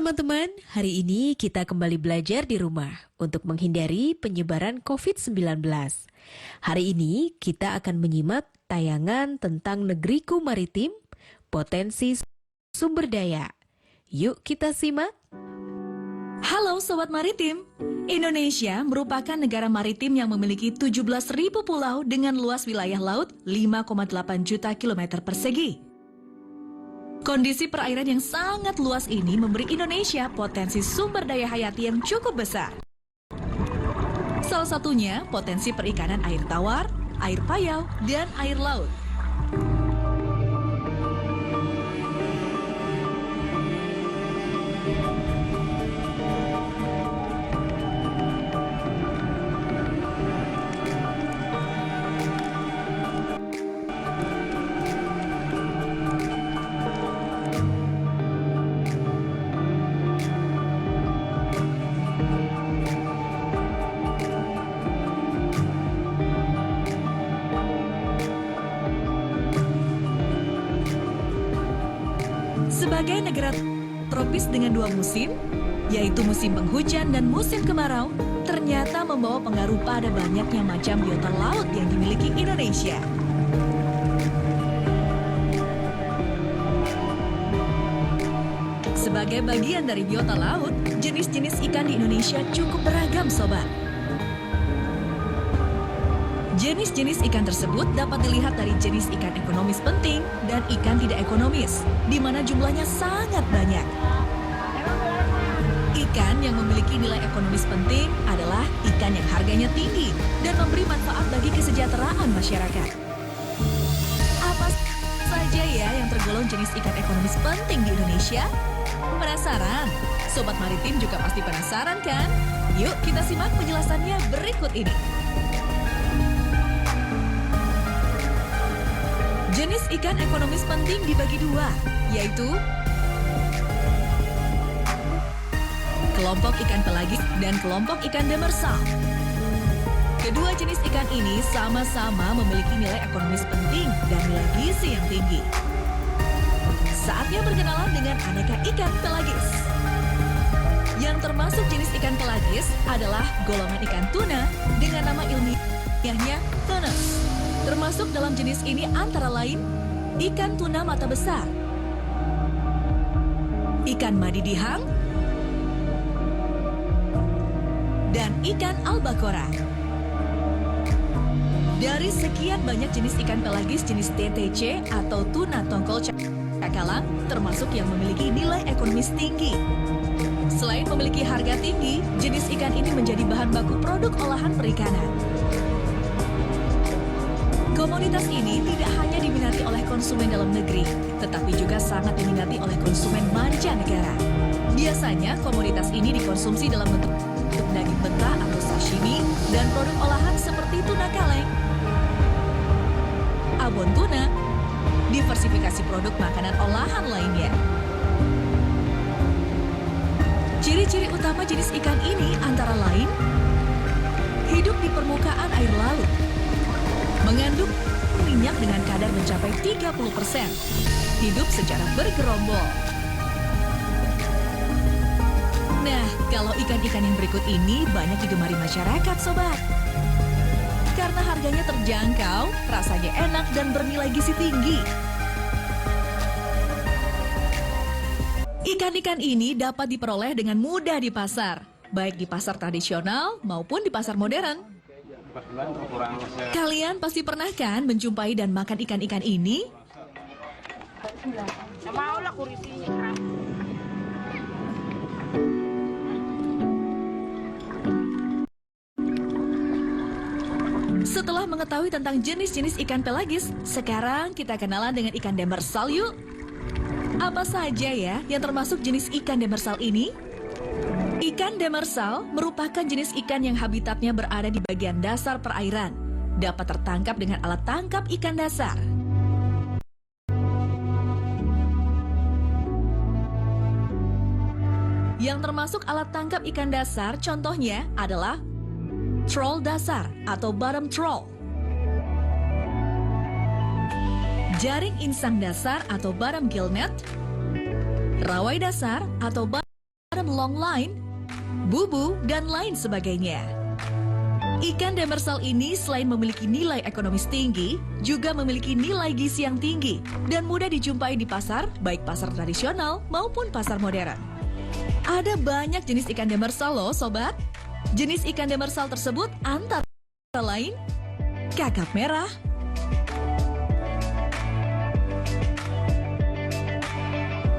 teman-teman, hari ini kita kembali belajar di rumah untuk menghindari penyebaran COVID-19. Hari ini kita akan menyimak tayangan tentang negeriku maritim, potensi sumber daya. Yuk kita simak. Halo Sobat Maritim, Indonesia merupakan negara maritim yang memiliki 17.000 pulau dengan luas wilayah laut 5,8 juta kilometer persegi. Kondisi perairan yang sangat luas ini memberi Indonesia potensi sumber daya hayati yang cukup besar. Salah satunya potensi perikanan air tawar, air payau, dan air laut. Sebagai negara tropis dengan dua musim, yaitu musim penghujan dan musim kemarau, ternyata membawa pengaruh pada banyaknya macam biota laut yang dimiliki Indonesia. Sebagai bagian dari biota laut, jenis-jenis ikan di Indonesia cukup beragam, sobat. Jenis-jenis ikan tersebut dapat dilihat dari jenis ikan ekonomis penting dan ikan tidak ekonomis, di mana jumlahnya sangat banyak. Ikan yang memiliki nilai ekonomis penting adalah ikan yang harganya tinggi dan memberi manfaat bagi kesejahteraan masyarakat. Apa saja ya yang tergolong jenis ikan ekonomis penting di Indonesia? Penasaran? Sobat Maritim juga pasti penasaran kan? Yuk kita simak penjelasannya berikut ini. Jenis ikan ekonomis penting dibagi dua, yaitu kelompok ikan pelagis dan kelompok ikan demersal. Kedua jenis ikan ini sama-sama memiliki nilai ekonomis penting dan nilai gizi yang tinggi. Saatnya berkenalan dengan aneka ikan pelagis. Yang termasuk jenis ikan pelagis adalah golongan ikan tuna dengan nama ilmiahnya Turnus. Termasuk dalam jenis ini antara lain ikan tuna mata besar, ikan madidihang, dan ikan albacora. Dari sekian banyak jenis ikan pelagis jenis TTC atau tuna tongkol cakalang, termasuk yang memiliki nilai ekonomis tinggi. Selain memiliki harga tinggi, jenis ikan ini menjadi bahan baku produk olahan perikanan. Komoditas ini tidak hanya diminati oleh konsumen dalam negeri, tetapi juga sangat diminati oleh konsumen mancanegara. Biasanya komoditas ini dikonsumsi dalam bentuk daging mentah atau sashimi dan produk olahan seperti tuna kaleng, abon tuna, diversifikasi produk makanan olahan lainnya. Ciri-ciri utama jenis ikan ini antara lain hidup di permukaan air laut, mengandung minyak dengan kadar mencapai 30%, hidup secara bergerombol. Nah, kalau ikan-ikan yang berikut ini banyak digemari masyarakat, sobat. Karena harganya terjangkau, rasanya enak dan bernilai gizi tinggi. Ikan-ikan ini dapat diperoleh dengan mudah di pasar, baik di pasar tradisional maupun di pasar modern. Kalian pasti pernah kan menjumpai dan makan ikan-ikan ini? Setelah mengetahui tentang jenis-jenis ikan pelagis, sekarang kita kenalan dengan ikan demersal yuk. Apa saja ya yang termasuk jenis ikan demersal ini? Ikan demersal merupakan jenis ikan yang habitatnya berada di bagian dasar perairan, dapat tertangkap dengan alat tangkap ikan dasar. Yang termasuk alat tangkap ikan dasar contohnya adalah troll dasar atau bottom troll, jaring insang dasar atau bottom gill net, rawai dasar atau longline, bubu, dan lain sebagainya. Ikan demersal ini selain memiliki nilai ekonomis tinggi, juga memiliki nilai gizi yang tinggi dan mudah dijumpai di pasar, baik pasar tradisional maupun pasar modern. Ada banyak jenis ikan demersal loh, sobat. Jenis ikan demersal tersebut antara lain kakap merah,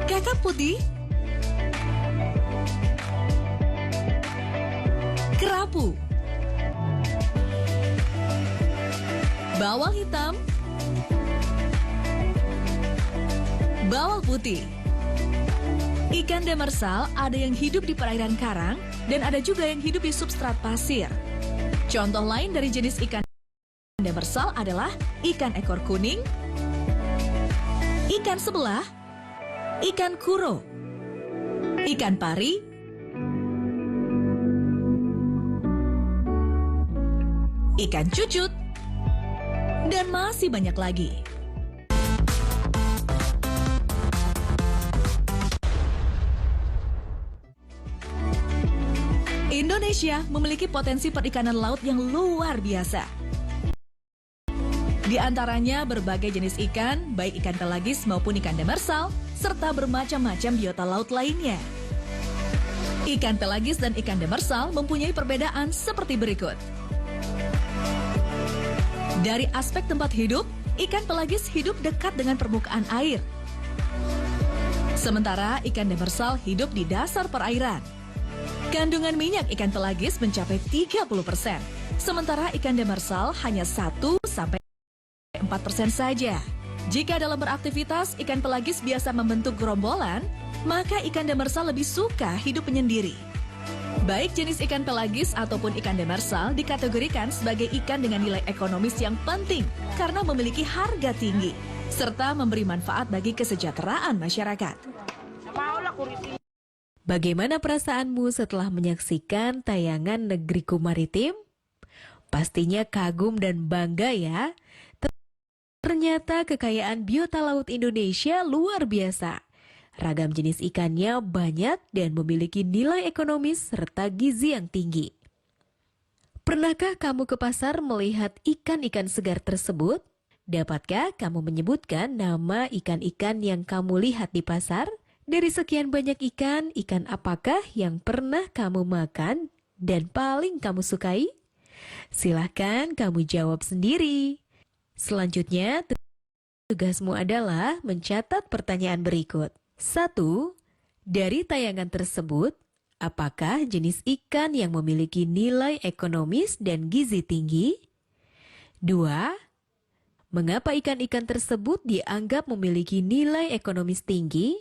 kakap putih, kerapu, bawal hitam, bawal putih. Ikan demersal ada yang hidup di perairan karang dan ada juga yang hidup di substrat pasir. Contoh lain dari jenis ikan demersal adalah ikan ekor kuning, ikan sebelah, ikan kuro, ikan pari, ikan cucut, dan masih banyak lagi. Indonesia memiliki potensi perikanan laut yang luar biasa. Di antaranya berbagai jenis ikan, baik ikan pelagis maupun ikan demersal, serta bermacam-macam biota laut lainnya. Ikan pelagis dan ikan demersal mempunyai perbedaan seperti berikut. Dari aspek tempat hidup, ikan pelagis hidup dekat dengan permukaan air. Sementara ikan demersal hidup di dasar perairan. Kandungan minyak ikan pelagis mencapai 30%, sementara ikan demersal hanya 1-4% saja. Jika dalam beraktivitas, ikan pelagis biasa membentuk gerombolan, maka ikan demersal lebih suka hidup menyendiri. Baik jenis ikan pelagis ataupun ikan demersal dikategorikan sebagai ikan dengan nilai ekonomis yang penting karena memiliki harga tinggi, serta memberi manfaat bagi kesejahteraan masyarakat. Bagaimana perasaanmu setelah menyaksikan tayangan Negeriku Maritim? Pastinya kagum dan bangga ya. Ternyata kekayaan biota laut Indonesia luar biasa. Ragam jenis ikannya banyak dan memiliki nilai ekonomis serta gizi yang tinggi. Pernahkah kamu ke pasar melihat ikan-ikan segar tersebut? Dapatkah kamu menyebutkan nama ikan-ikan yang kamu lihat di pasar? Dari sekian banyak ikan, ikan apakah yang pernah kamu makan dan paling kamu sukai? Silahkan kamu jawab sendiri. Selanjutnya, tugasmu adalah mencatat pertanyaan berikut. 1. Dari tayangan tersebut, apakah jenis ikan yang memiliki nilai ekonomis dan gizi tinggi? 2. Mengapa ikan-ikan tersebut dianggap memiliki nilai ekonomis tinggi?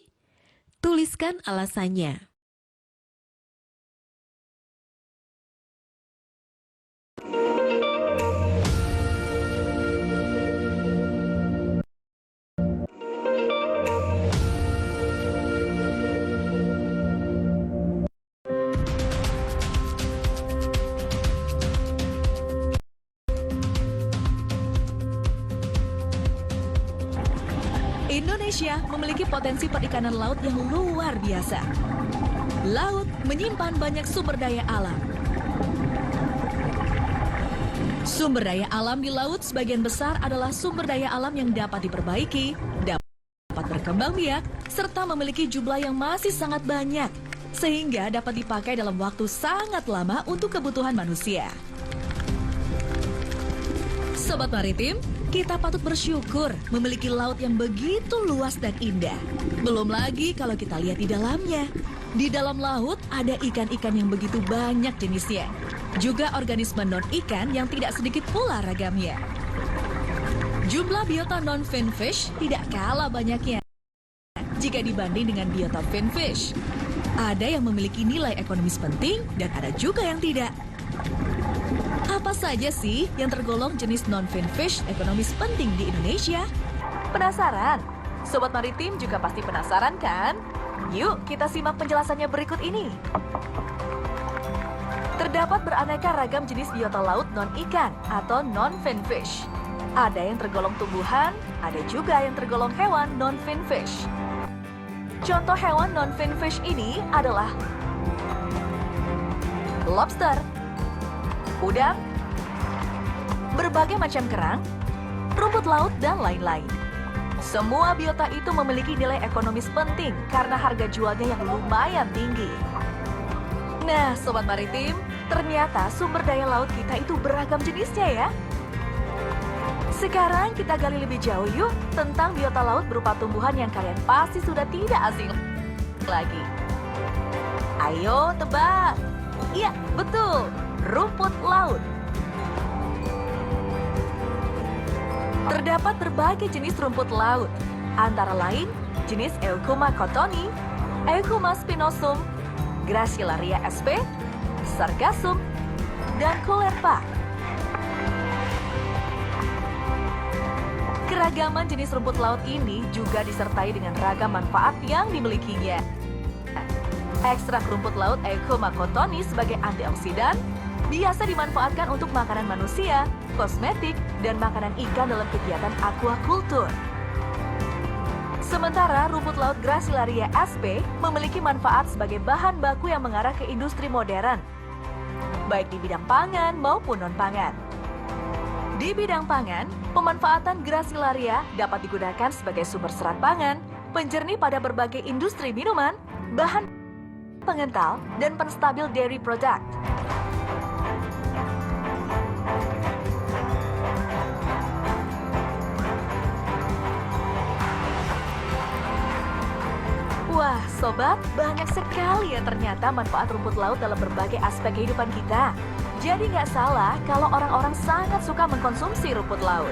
Tuliskan alasannya. Indonesia memiliki potensi perikanan laut yang luar biasa. Laut menyimpan banyak sumber daya alam. Sumber daya alam di laut sebagian besar adalah sumber daya alam yang dapat diperbaiki, dapat berkembang biak, serta memiliki jumlah yang masih sangat banyak, sehingga dapat dipakai dalam waktu sangat lama untuk kebutuhan manusia. Sobat Maritim, kita patut bersyukur memiliki laut yang begitu luas dan indah. Belum lagi kalau kita lihat di dalamnya. Di dalam laut ada ikan-ikan yang begitu banyak jenisnya. Juga organisme non-ikan yang tidak sedikit pula ragamnya. Jumlah biota non-finfish tidak kalah banyaknya jika dibanding dengan biota finfish. Ada yang memiliki nilai ekonomis penting dan ada juga yang tidak. Apa saja sih yang tergolong jenis non-finfish ekonomis penting di Indonesia? Penasaran? Sobat Maritim juga pasti penasaran kan? Yuk kita simak penjelasannya berikut ini. Terdapat beraneka ragam jenis biota laut non-ikan atau non-finfish. Ada yang tergolong tumbuhan, ada juga yang tergolong hewan non-finfish. Contoh hewan non-finfish ini adalah lobster, udang, berbagai macam kerang, rumput laut, dan lain-lain. Semua biota itu memiliki nilai ekonomis penting karena harga jualnya yang lumayan tinggi. Nah, Sobat Maritim, ternyata sumber daya laut kita itu beragam jenisnya ya. Sekarang kita gali lebih jauh yuk tentang biota laut berupa tumbuhan yang kalian pasti sudah tidak asing lagi. Ayo tebak. Iya, betul. Rumput laut. Terdapat berbagai jenis rumput laut, antara lain jenis Eucuma cottoni, Eucuma spinosum, Gracilaria sp, Sargassum, dan Caulerpa. Keragaman jenis rumput laut ini juga disertai dengan ragam manfaat yang dimilikinya. Ekstrak rumput laut Eucuma cottoni sebagai antioksidan biasa dimanfaatkan untuk makanan manusia, kosmetik, dan makanan ikan dalam kegiatan aquaculture. Sementara rumput laut Gracilaria sp memiliki manfaat sebagai bahan baku yang mengarah ke industri modern, baik di bidang pangan maupun non-pangan. Di bidang pangan, pemanfaatan Gracilaria dapat digunakan sebagai sumber serat pangan, penjernih pada berbagai industri minuman, bahan pengental, dan penstabil dairy product. Wah, Sobat, banyak sekali ya ternyata manfaat rumput laut dalam berbagai aspek kehidupan kita. Jadi nggak salah kalau orang-orang sangat suka mengkonsumsi rumput laut.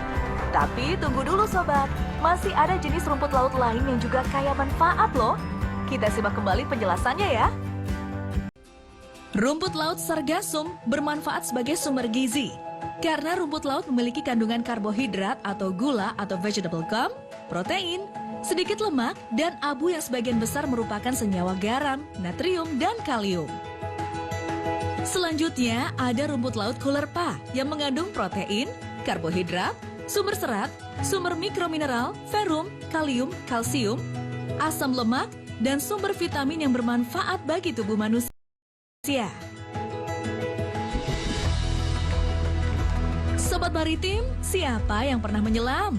Tapi tunggu dulu Sobat, masih ada jenis rumput laut lain yang juga kaya manfaat loh. Kita simak kembali penjelasannya ya. Rumput laut Sargassum bermanfaat sebagai sumber gizi. Karena rumput laut memiliki kandungan karbohidrat atau gula atau vegetable gum, protein, sedikit lemak, dan abu yang sebagian besar merupakan senyawa garam, natrium, dan kalium. Selanjutnya ada rumput laut Caulerpa yang mengandung protein, karbohidrat, sumber serat, sumber mikromineral, ferrum, kalium, kalsium, asam lemak, dan sumber vitamin yang bermanfaat bagi tubuh manusia. Sobat Maritim, siapa yang pernah menyelam?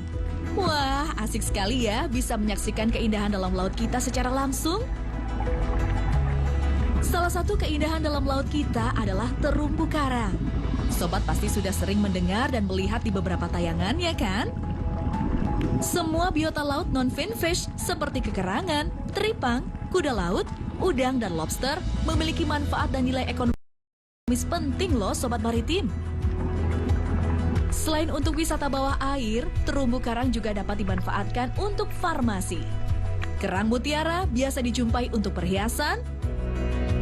Wah, asik sekali ya bisa menyaksikan keindahan dalam laut kita secara langsung. Salah satu keindahan dalam laut kita adalah terumbu karang. Sobat pasti sudah sering mendengar dan melihat di beberapa tayangan, ya kan? Semua biota laut non-finfish seperti kekerangan, teripang, kuda laut, udang, dan lobster memiliki manfaat dan nilai ekonomis penting loh Sobat Maritim. Selain untuk wisata bawah air, terumbu karang juga dapat dimanfaatkan untuk farmasi. Kerang mutiara biasa dijumpai untuk perhiasan.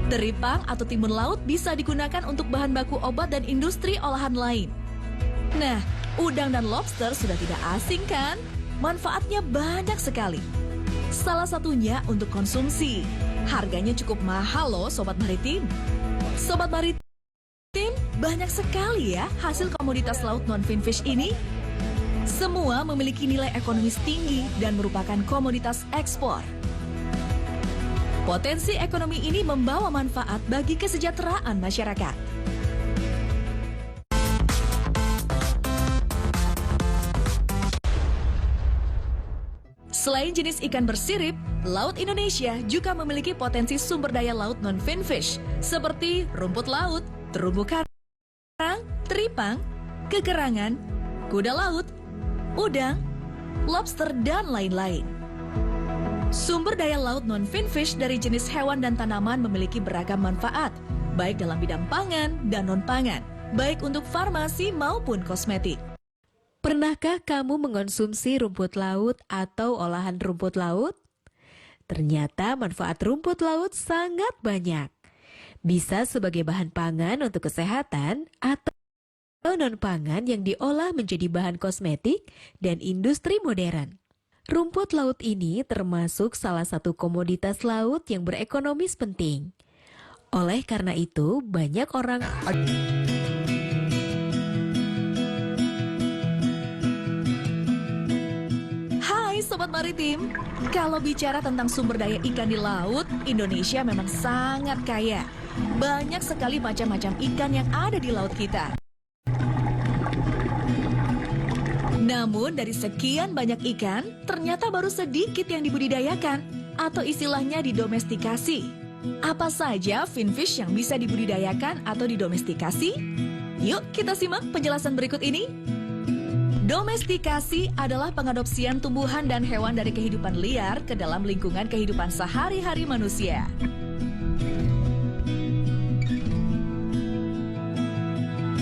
Teripang atau timun laut bisa digunakan untuk bahan baku obat dan industri olahan lain. Nah, udang dan lobster sudah tidak asing kan? Manfaatnya banyak sekali. Salah satunya untuk konsumsi. Harganya cukup mahal loh Sobat Maritim. Sobat Maritim, banyak sekali ya hasil komoditas laut non-finfish ini. Semua memiliki nilai ekonomis tinggi dan merupakan komoditas ekspor. Potensi ekonomi ini membawa manfaat bagi kesejahteraan masyarakat. Selain jenis ikan bersirip, Laut Indonesia juga memiliki potensi sumber daya laut non-finfish seperti rumput laut, terumbu karang, teripang, kekerangan, kuda laut, udang, lobster, dan lain-lain. Sumber daya laut non-finfish dari jenis hewan dan tanaman memiliki beragam manfaat, baik dalam bidang pangan dan non-pangan, baik untuk farmasi maupun kosmetik. Pernahkah kamu mengonsumsi rumput laut atau olahan rumput laut? Ternyata manfaat rumput laut sangat banyak. Bisa sebagai bahan pangan untuk kesehatan atau non-pangan yang diolah menjadi bahan kosmetik dan industri modern. Rumput laut ini termasuk salah satu komoditas laut yang berekonomis penting. Oleh karena itu, banyak orang... Sobat Maritim, kalau bicara tentang sumber daya ikan di laut, Indonesia memang sangat kaya. Banyak sekali macam-macam ikan yang ada di laut kita. Namun dari sekian banyak ikan, ternyata baru sedikit yang dibudidayakan atau istilahnya didomestikasi. Apa saja finfish yang bisa dibudidayakan atau didomestikasi? Yuk kita simak penjelasan berikut ini. Domestikasi adalah pengadopsian tumbuhan dan hewan dari kehidupan liar ke dalam lingkungan kehidupan sehari-hari manusia.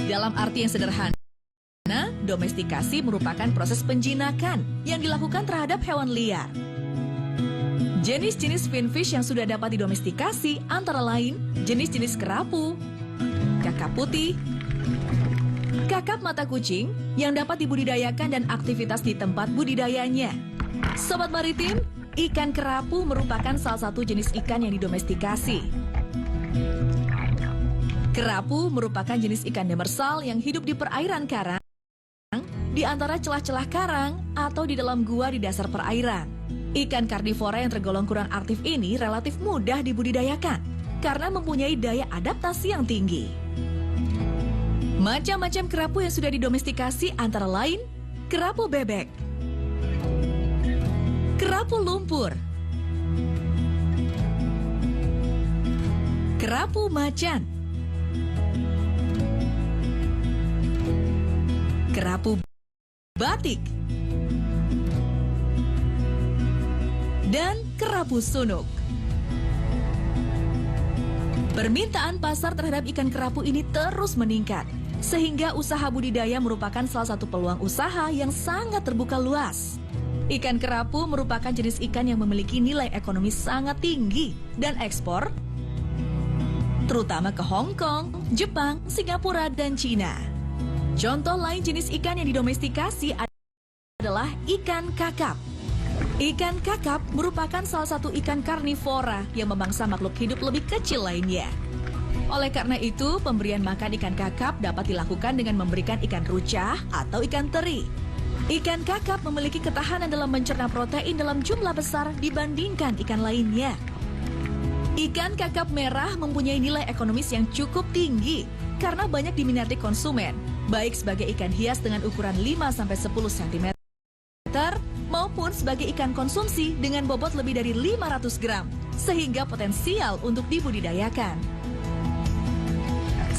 Dalam arti yang sederhana, domestikasi merupakan proses penjinakan yang dilakukan terhadap hewan liar. Jenis-jenis finfish yang sudah dapat didomestikasi antara lain jenis-jenis kerapu, kakap putih, kakap mata kucing yang dapat dibudidayakan dan aktivitas di tempat budidayanya. Sobat Maritim, ikan kerapu merupakan salah satu jenis ikan yang didomestikasi. Kerapu merupakan jenis ikan demersal yang hidup di perairan karang, di antara celah-celah karang atau di dalam gua di dasar perairan. Ikan karnivora yang tergolong kurang aktif ini relatif mudah dibudidayakan karena mempunyai daya adaptasi yang tinggi. Macam-macam kerapu yang sudah didomestikasi antara lain kerapu bebek, kerapu lumpur, kerapu macan, kerapu batik, dan kerapu sunuk. Permintaan pasar terhadap ikan kerapu ini terus meningkat, sehingga usaha budidaya merupakan salah satu peluang usaha yang sangat terbuka luas. Ikan kerapu merupakan jenis ikan yang memiliki nilai ekonomi sangat tinggi dan ekspor, terutama ke Hong Kong, Jepang, Singapura, dan Cina. Contoh lain jenis ikan yang didomestikasi adalah ikan kakap. Ikan kakap merupakan salah satu ikan karnivora yang memangsa makhluk hidup lebih kecil lainnya. Oleh karena itu, pemberian makan ikan kakap dapat dilakukan dengan memberikan ikan rucah atau ikan teri. Ikan kakap memiliki ketahanan dalam mencerna protein dalam jumlah besar dibandingkan ikan lainnya. Ikan kakap merah mempunyai nilai ekonomis yang cukup tinggi karena banyak diminati konsumen, baik sebagai ikan hias dengan ukuran 5-10 cm maupun sebagai ikan konsumsi dengan bobot lebih dari 500 gram, sehingga potensial untuk dibudidayakan.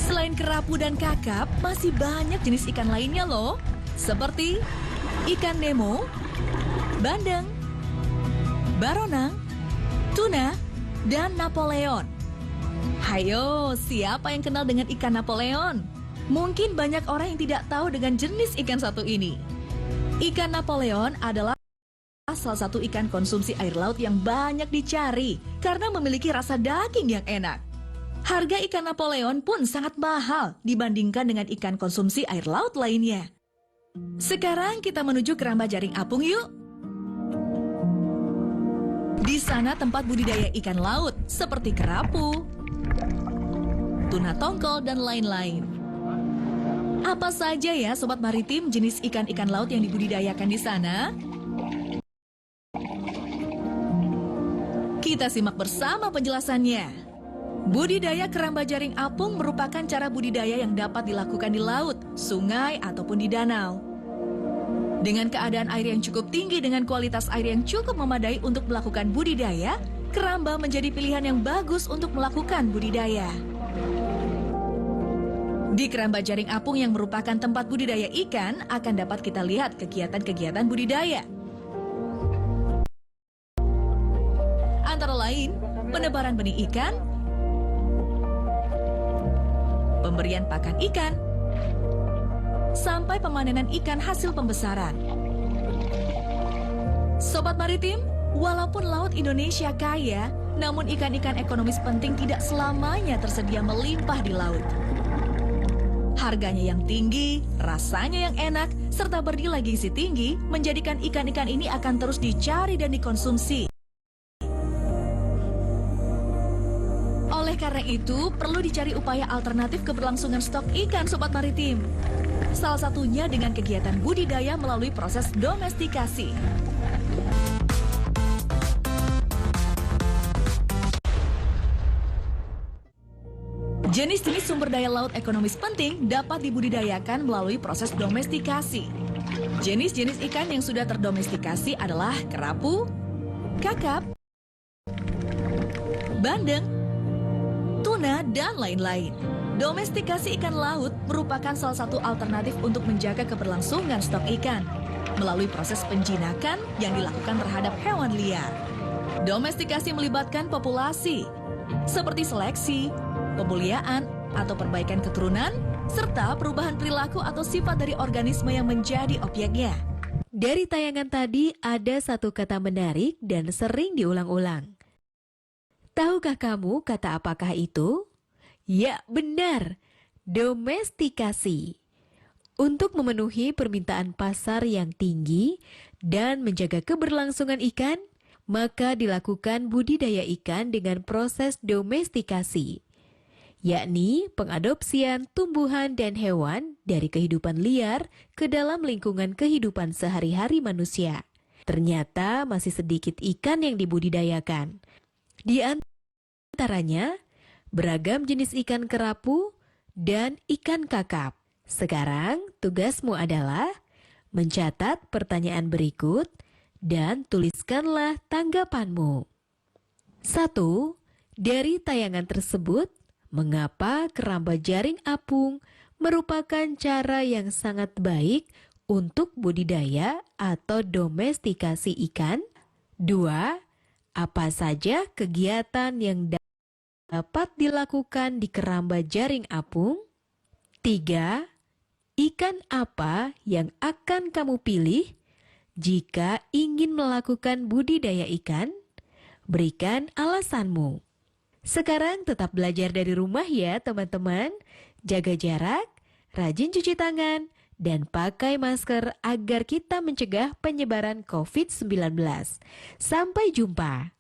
Selain kerapu dan kakap, masih banyak jenis ikan lainnya loh, seperti ikan nemo, bandeng, baronang, tuna, dan Napoleon. Hayo, siapa yang kenal dengan ikan Napoleon? Mungkin banyak orang yang tidak tahu dengan jenis ikan satu ini. Ikan Napoleon adalah salah satu ikan konsumsi air laut yang banyak dicari karena memiliki rasa daging yang enak. Harga ikan Napoleon pun sangat mahal dibandingkan dengan ikan konsumsi air laut lainnya. Sekarang kita menuju keramba jaring apung yuk. Di sana tempat budidaya ikan laut seperti kerapu, tuna tongkol, dan lain-lain. Apa saja ya Sobat Maritim jenis ikan-ikan laut yang dibudidayakan di sana? Kita simak bersama penjelasannya. Budidaya keramba jaring apung merupakan cara budidaya yang dapat dilakukan di laut, sungai, ataupun di danau. Dengan keadaan air yang cukup tinggi dengan kualitas air yang cukup memadai untuk melakukan budidaya, keramba menjadi pilihan yang bagus untuk melakukan budidaya. Di keramba jaring apung yang merupakan tempat budidaya ikan, akan dapat kita lihat kegiatan-kegiatan budidaya. Antara lain, penebaran benih ikan, pemberian pakan ikan, sampai pemanenan ikan hasil pembesaran. Sobat Maritim, walaupun laut Indonesia kaya, namun ikan-ikan ekonomis penting tidak selamanya tersedia melimpah di laut. Harganya yang tinggi, rasanya yang enak, serta bernilai gizi tinggi menjadikan ikan-ikan ini akan terus dicari dan dikonsumsi. Oleh karena itu, perlu dicari upaya alternatif keberlangsungan stok ikan Sobat Maritim. Salah satunya dengan kegiatan budidaya melalui proses domestikasi. Jenis-jenis sumber daya laut ekonomis penting dapat dibudidayakan melalui proses domestikasi. Jenis-jenis ikan yang sudah terdomestikasi adalah kerapu, kakap, bandeng, tuna, dan lain-lain. Domestikasi ikan laut merupakan salah satu alternatif untuk menjaga keberlangsungan stok ikan melalui proses penjinakan yang dilakukan terhadap hewan liar. Domestikasi melibatkan populasi, seperti seleksi, pemuliaan, atau perbaikan keturunan, serta perubahan perilaku atau sifat dari organisme yang menjadi objeknya. Dari tayangan tadi ada satu kata menarik dan sering diulang-ulang. Tahukah kamu kata apakah itu? Ya, benar. Domestikasi. Untuk memenuhi permintaan pasar yang tinggi dan menjaga keberlangsungan ikan, maka dilakukan budidaya ikan dengan proses domestikasi, yakni pengadopsian tumbuhan dan hewan dari kehidupan liar ke dalam lingkungan kehidupan sehari-hari manusia. Ternyata masih sedikit ikan yang dibudidayakan. Di antaranya, beragam jenis ikan kerapu dan ikan kakap. Sekarang, tugasmu adalah mencatat pertanyaan berikut dan tuliskanlah tanggapanmu. 1. Dari tayangan tersebut, mengapa keramba jaring apung merupakan cara yang sangat baik untuk budidaya atau domestikasi ikan? 2. Apa saja kegiatan yang dapat dilakukan di keramba jaring apung? 3. Ikan apa yang akan kamu pilih jika ingin melakukan budidaya ikan? Berikan alasanmu. Sekarang tetap belajar dari rumah ya teman-teman. Jaga jarak, rajin cuci tangan, dan pakai masker agar kita mencegah penyebaran COVID-19. Sampai jumpa.